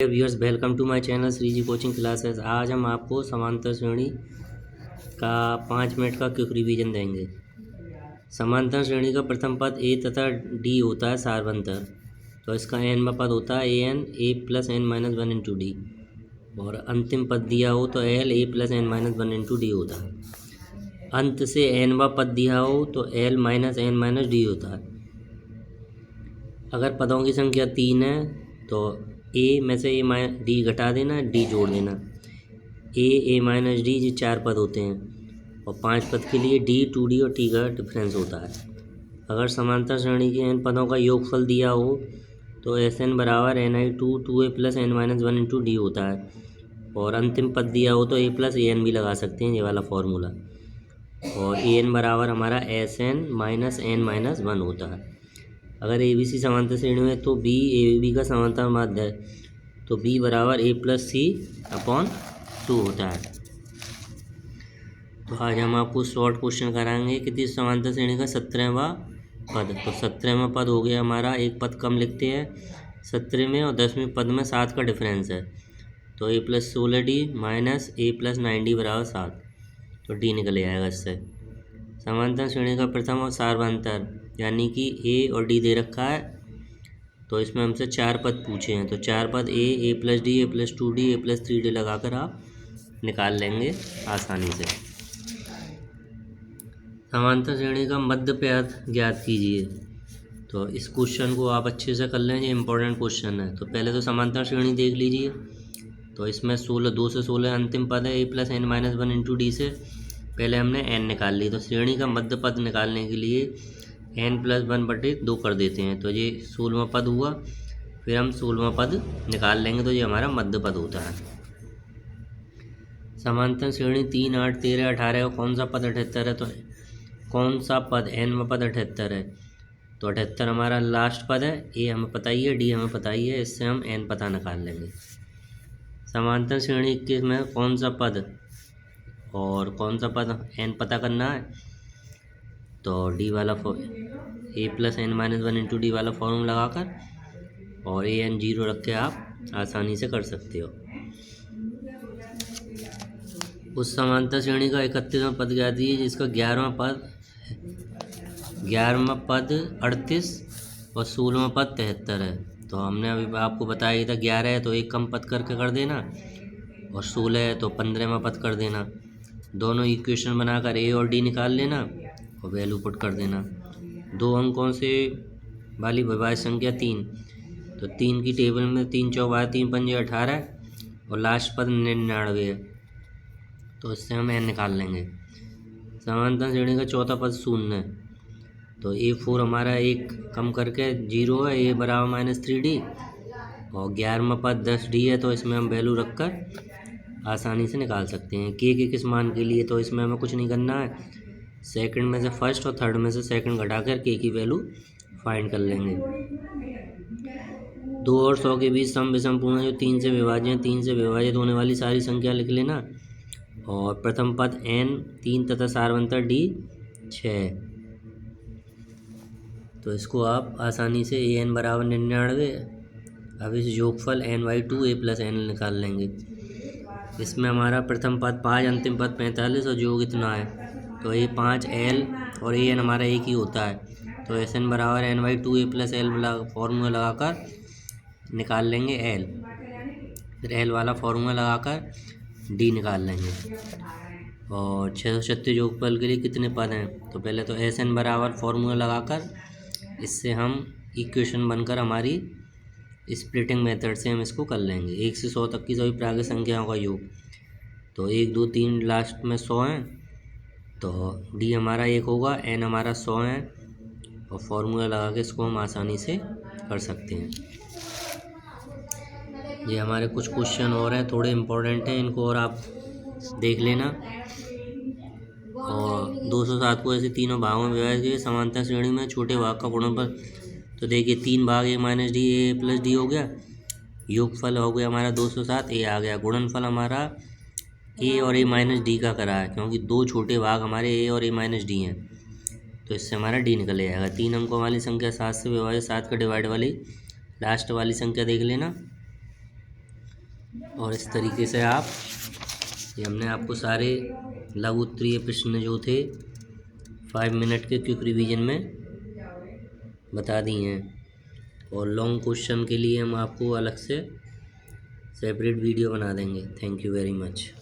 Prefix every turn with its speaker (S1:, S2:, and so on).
S1: Viewers, welcome to my channel Shri ji coaching classes. आज हम आपको समांतर श्रेणी का 5 मिनट का क्विक रिवीजन देंगे। समांतर श्रेणी का प्रथम पद ए तथा डी होता है सारवंतर, तो इसका एन पद होता है a n a plus n minus one into d, और अंतिम पद दिया हो तो l a plus n minus one into d होता है। अंत से एन पद दिया हो तो l minus n minus d होता है। अगर पदों की संख्या 3 है तो ए में से ए डी घटा देना, डी जोड़ देना। ए माइनस डी ये 4 पद होते हैं, और 5 पद के लिए डी 2d और टी का डिफरेंस होता है। अगर समांतर श्रेणी के n पदों का योगफल दिया हो तो एस एन बराबर n by two a plus n minus one into d होता है, और अंतिम पद दिया हो तो ए प्लस ए एन भी लगा सकते हैं, ये वाला फॉर्मूला। और ए एन बराबर हमारा s n minus n minus one होता है। अगर ए बी सी समांतर श्रेणी में तो बी ए बी का समांतर माध्य है, तो बी बराबर ए प्लस सी अपॉन 2 होता है। तो आज हम आपको शॉर्ट क्वेश्चन कराएंगे कि तीस समांतर श्रेणी का 17वां पद। तो 17वां पद हो गया हमारा, एक पद कम लिखते हैं 17 में, और 10वें पद में 7 का डिफरेंस है, तो ए प्लस 16 डी माइनस ए प्लस 9 डी बराबर 7, तो डी निकल आएगा इससे। समांतर श्रेणी का प्रथम और सारवंतर यानी कि ए और डी दे रखा है, तो इसमें हमसे 4 पद पूछे हैं, तो 4 पद a plus d a plus 2d a plus 3d लगाकर आप निकाल लेंगे आसानी से। समांतर श्रेणी का मध्य पद ज्ञात कीजिए। तो इस क्वेश्चन को आप अच्छे से कर लें, ये इंपॉर्टेंट क्वेश्चन है। तो पहले तो समांतर श्रेणी देख लीजिए। तो इसमें 2 से 16 अंतिम पद है, a plus n minus one into d से पहले हमने एन निकाल ली। तो श्रेणी का मध्य पद निकालने के लिए एन प्लस 1/2 कर देते हैं, तो ये 16वां पद हुआ। फिर हम 16वां पद निकाल लेंगे, तो ये हमारा मध्य पद होता है। समांतर श्रेणी 3, 8, 13, 18 का कौन सा पद 78 है? तो कौन सा पद एन पद 78 है? तो 78 हमारा लास्ट पद है। ए हमें पता ही है, डी हमें पता ही है, इससे हम एन पता निकाल लेंगे। समांतर श्रेणी 21 में कौन सा पद और कौन सा पद एन पता करना है? तो डी वाला a plus n minus one into d वाला फॉर्मूला लगाकर और ए एन 0 रख के आप आसानी से कर सकते हो। उस समांतर श्रेणी का 31वां पद ज्ञात कीजिए जिसका 11वां पद 38 और 16वां पद 73 है। तो हमने अभी आपको बताया था 11 है तो एक कम पद करके कर देना, और 16 है तो 15वां पद कर देना। दोनों इक्वेशन बनाकर ए और डी निकाल लेना और वैल्यू पुट कर देना। 2 अंकों से वाली विभाज्य संख्या 3, तो 3 की टेबल में 3 चौक 3 पंजे 18 और लास्ट पद 99 है, तो इससे हम एन निकाल लेंगे। समांतर श्रेणी का चौथा पद 0 है, तो A4 हमारा एक कम करके 0 है, ए बराबर माइनस 3d, और 11वां पद 10d है, तो इसमें हम वैल्यू रखकर आसानी से निकाल सकते हैं। के किस मान के लिए? तो इसमें हमें कुछ नहीं करना है, सेकंड में से फर्स्ट और थर्ड में से सेकंड घटाकर के की वैल्यू फाइंड कर लेंगे। 2 और 100 के बीच सम विषम पूर्ण जो 3 से विभाज्य हैं, 3 से विभाजित होने वाली सारी संख्या लिख लेना, और प्रथम पद n 3 तथा सारवंतर d 6। तो इसको आप आसानी से ए एन बराबर 99, अब इस योगफल n/2 ए प्लस एन निकाल लेंगे। इसमें हमारा प्रथम पद 5, अंतिम पद 45 और योग इतना है, तो ए 5 एल और ए एन हमारा एक ही होता है, तो एस एन बराबर n/2 ए प्लस एल फॉर्मूला लगाकर निकाल लेंगे एल। फिर एल वाला फॉर्मूला लगाकर डी निकाल लेंगे। और 636 योगफल के लिए कितने पद हैं? तो पहले तो एस एन बराबर फॉर्मूला लगाकर इससे हम इक्वेशन बनकर हमारी स्प्लिटिंग मेथड से हम इसको कर लेंगे। 1 से 100 तक की सभी प्राकृत संख्याओं का योग, तो 1 2 3 लास्ट में 100 हैं, तो डी हमारा 1 होगा, एन हमारा 100 है, और फॉर्मूला लगा के इसको हम आसानी से कर सकते हैं। ये हमारे कुछ क्वेश्चन और हैं, थोड़े इम्पोर्टेंट हैं, इनको और आप देख लेना। और 207 को ऐसे तीनों भागों में विभाजित किए। समांतर श्रेणी में छोटे भाग का गुणनफल, तो देखिए 3 भाग a minus d a plus d हो गया, योगफल हो गया हमारा 207, ए आ गया। गुणनफल हमारा ए और ए माइनस डी का करा है, क्योंकि 2 छोटे भाग हमारे ए और ए माइनस डी हैं, तो इससे हमारा डी निकल जाएगा। 3 अंकों वाली संख्या 7 से विभाजित, 7 का डिवाइड वाली लास्ट वाली संख्या देख लेना, और इस तरीके से आप, ये हमने आपको सारे लघु उत्तरीय प्रश्न जो थे 5 मिनट के क्विक रिवीजन में बता दिए हैं। और लॉन्ग क्वेश्चन के लिए हम आपको अलग से सेपरेट वीडियो बना देंगे। Thank you very much.